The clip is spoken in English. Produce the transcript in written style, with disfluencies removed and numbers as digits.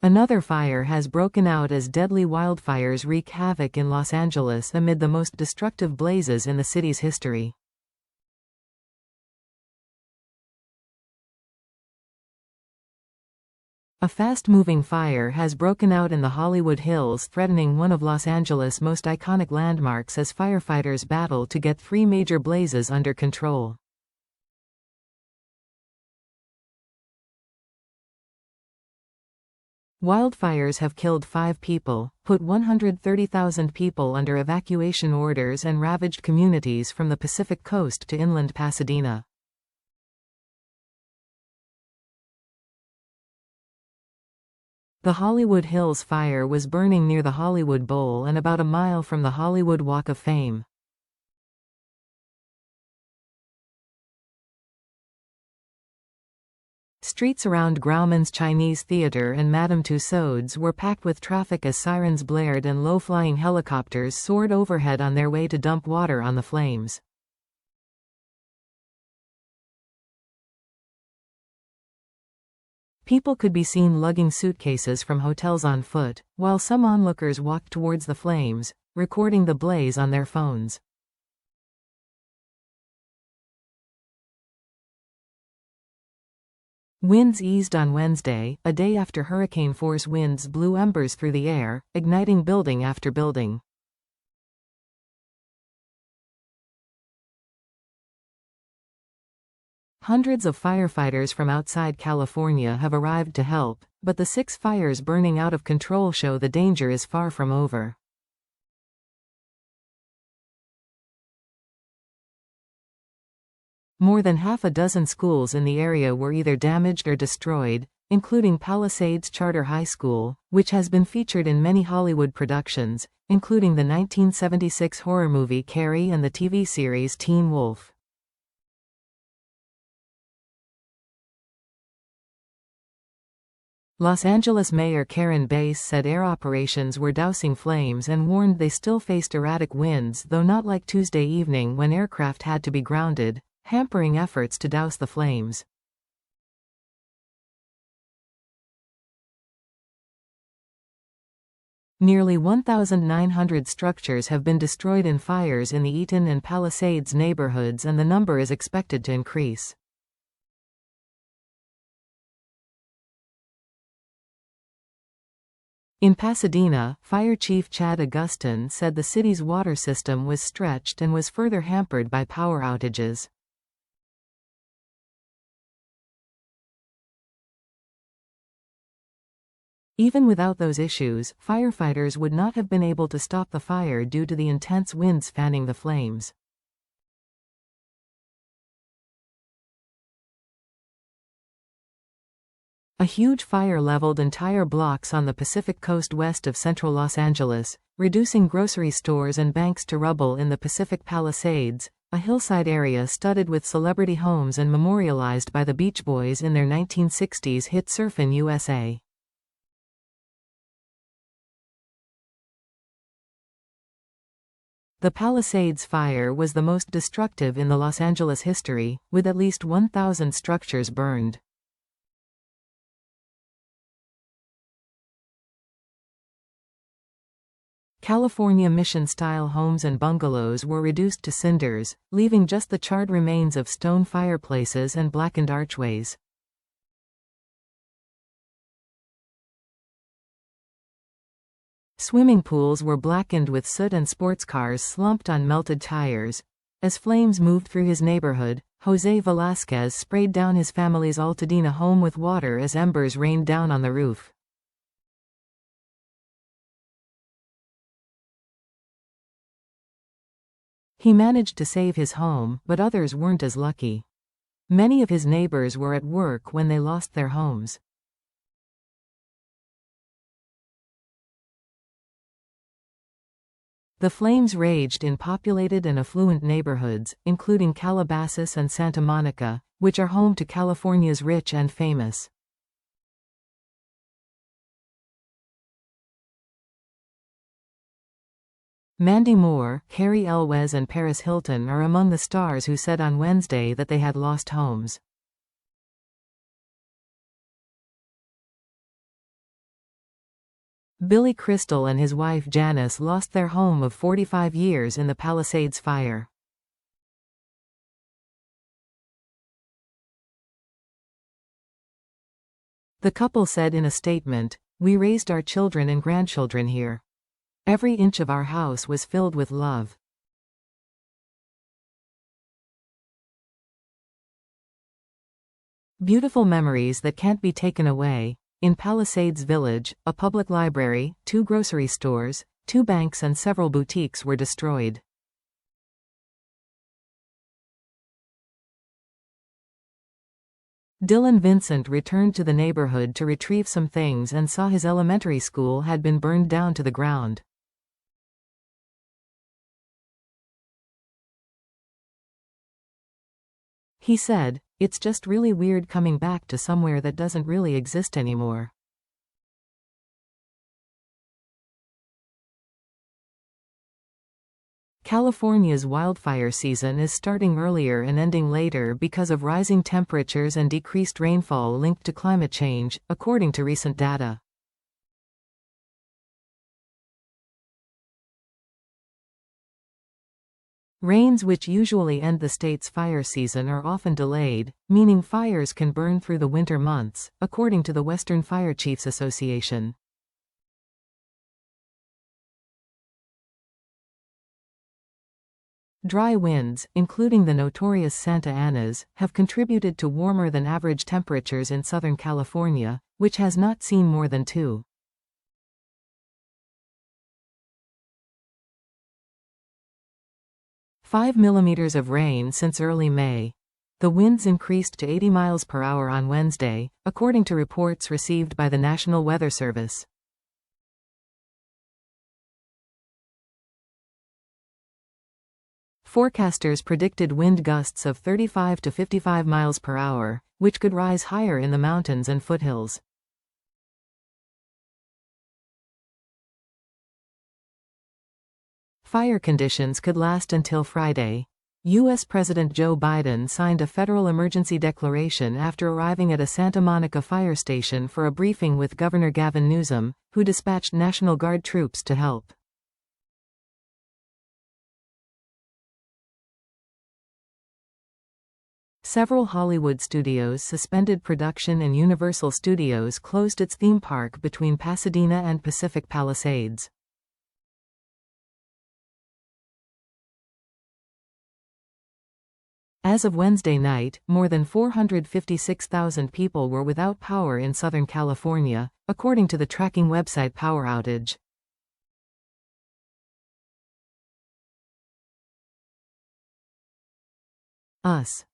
Another fire has broken out as deadly wildfires wreak havoc in Los Angeles amid the most destructive blazes in the city's history. A fast-moving fire has broken out in the Hollywood Hills, threatening one of Los Angeles' most iconic landmarks as firefighters battle to get three major blazes under control. Wildfires have killed 5 people, put 130,000 people under evacuation orders and ravaged communities from the Pacific Coast to inland Pasadena. The Hollywood Hills fire was burning near the Hollywood Bowl and about a mile from the Hollywood Walk of Fame. Streets around Grauman's Chinese Theater and Madame Tussauds were packed with traffic as sirens blared and low-flying helicopters soared overhead on their way to dump water on the flames. People could be seen lugging suitcases from hotels on foot, while some onlookers walked towards the flames, recording the blaze on their phones. Winds eased on Wednesday, a day after hurricane-force winds blew embers through the air, igniting building after building. Hundreds of firefighters from outside California have arrived to help, but the 6 fires burning out of control show the danger is far from over. More than half a dozen schools in the area were either damaged or destroyed, including Palisades Charter High School, which has been featured in many Hollywood productions, including the 1976 horror movie Carrie and the TV series Teen Wolf. Los Angeles Mayor Karen Bass said air operations were dousing flames and warned they still faced erratic winds, though not like Tuesday evening when aircraft had to be grounded, hampering efforts to douse the flames. Nearly 1,900 structures have been destroyed in fires in the Eaton and Palisades neighborhoods, and the number is expected to increase. In Pasadena, Fire Chief Chad Augustin said the city's water system was stretched and was further hampered by power outages. Even without those issues, firefighters would not have been able to stop the fire due to the intense winds fanning the flames. A huge fire leveled entire blocks on the Pacific Coast west of central Los Angeles, reducing grocery stores and banks to rubble in the Pacific Palisades, a hillside area studded with celebrity homes and memorialized by the Beach Boys in their 1960s hit Surfin' USA. The Palisades fire was the most destructive in the Los Angeles history, with at least 1,000 structures burned. California mission-style homes and bungalows were reduced to cinders, leaving just the charred remains of stone fireplaces and blackened archways. Swimming pools were blackened with soot and sports cars slumped on melted tires. As flames moved through his neighborhood, Jose Velasquez sprayed down his family's Altadena home with water as embers rained down on the roof. He managed to save his home, but others weren't as lucky. Many of his neighbors were at work when they lost their homes. The flames raged in populated and affluent neighborhoods, including Calabasas and Santa Monica, which are home to California's rich and famous. Mandy Moore, Carrie Elwes and Paris Hilton are among the stars who said on Wednesday that they had lost homes. Billy Crystal and his wife Janice lost their home of 45 years in the Palisades fire. The couple said in a statement, "We raised our children and grandchildren here. Every inch of our house was filled with love. Beautiful memories that can't be taken away." In Palisades Village, a public library, 2 grocery stores, 2 banks and several boutiques were destroyed. Dylan Vincent returned to the neighborhood to retrieve some things and saw his elementary school had been burned down to the ground. He said, "It's just really weird coming back to somewhere that doesn't really exist anymore." California's wildfire season is starting earlier and ending later because of rising temperatures and decreased rainfall linked to climate change, according to recent data. Rains which usually end the state's fire season are often delayed, meaning fires can burn through the winter months, according to the Western Fire Chiefs Association. Dry winds, including the notorious Santa Anas, have contributed to warmer than average temperatures in Southern California, which has not seen more than 2.5 millimeters of rain since early May. The winds increased to 80 miles per hour on Wednesday, according to reports received by the National Weather Service. Forecasters predicted wind gusts of 35 to 55 miles per hour, which could rise higher in the mountains and foothills. Fire conditions could last until Friday. U.S. President Joe Biden signed a federal emergency declaration after arriving at a Santa Monica fire station for a briefing with Governor Gavin Newsom, who dispatched National Guard troops to help. Several Hollywood studios suspended production and Universal Studios closed its theme park between Pasadena and Pacific Palisades. As of Wednesday night, more than 456,000 people were without power in Southern California, according to the tracking website Power Outage. Us.